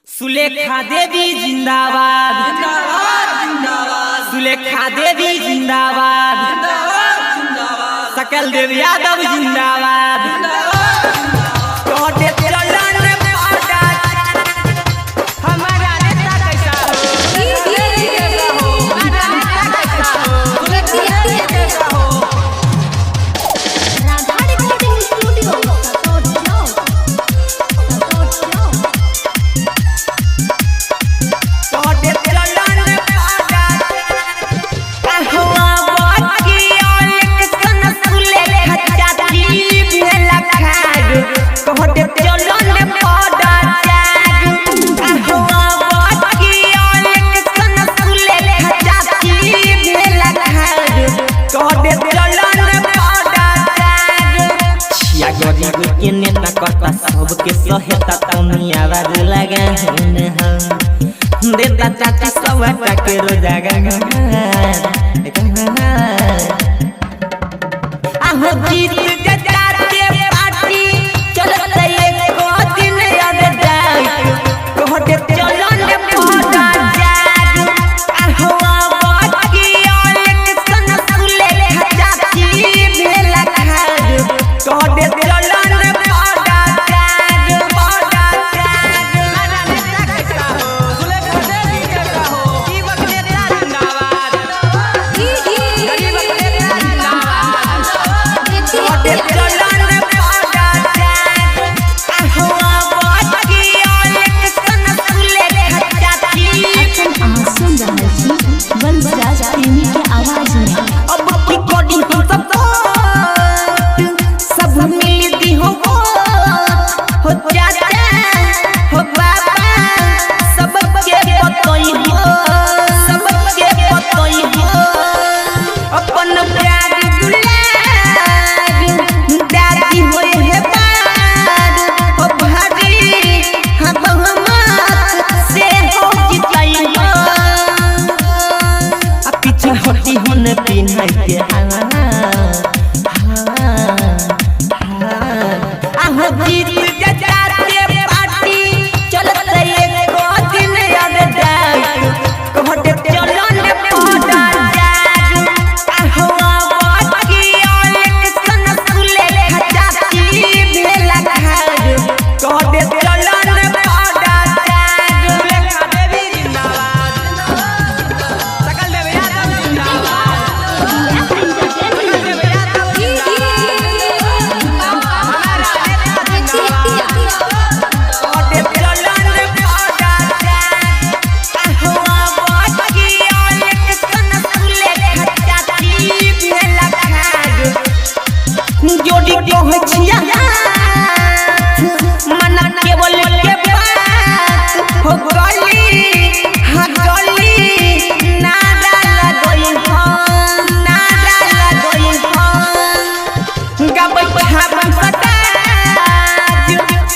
सुलेखा देवी जिंदाबाद जिंदाबाद जिंदाबाद सुलेखा देवी जिंदाबाद सकल देव यादव जिंदाबाद हमारा नेता कैसा हो गरीब के नेता करता सबके सहायता तनी आवाज लगा देता चाची सब के रोजागा आहो जीत जताते पार्टी चलत एको दिन याद जाए कहते चलो ने पड़ा जाग आहो बाकी इलेक्शन सुले चाची भेला खाद कहते जीत जताते पार्टी चलत एको दिन याद जाए कहते चलो ने पड़ा जाग आहो बाकी इलेक्शन सुले चाची भेला खाद कहते चलो ने पड़ा जाग सुलेखा देवी जिंदाबाद सकल देव यादव जिंदाबाद जोड़ी क्यों है छिया मना केवल के बात हो गली हाँ गली नारा लगोई हो गबै खाबन सताज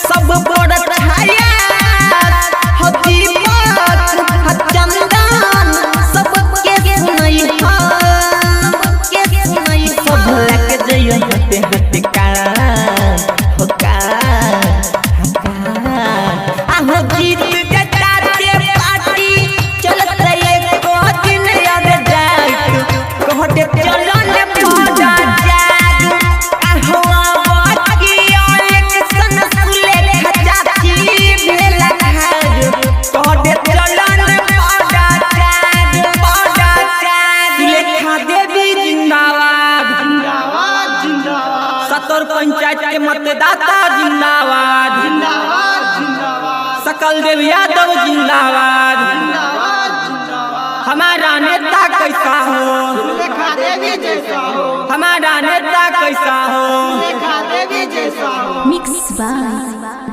सब बड़ छाया हो दीपक हो चंदन सब के सुनई हो सब लग जइयो हते आहो जीत जताते पार्टी चलत एको दिन याद जाए कहते चलो ने पड़ा जाग आहो बाकी इलेक्शन सुले चाची भेला खाद कहते चलो ने पड़ा जाग सुलेखा देवी जिंदाबाद जिंदाबाद जिंदाबाद सतर पंचायत के मतदाता जिंदाबाद सकल देव यादव जिंदाबाद हमारा नेता कैसा हो सुलेखा देवी जैसा हो हमारा नेता कैसा हो सुलेखा देवी जैसा हो मिक्स बाय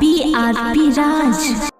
BRP राज।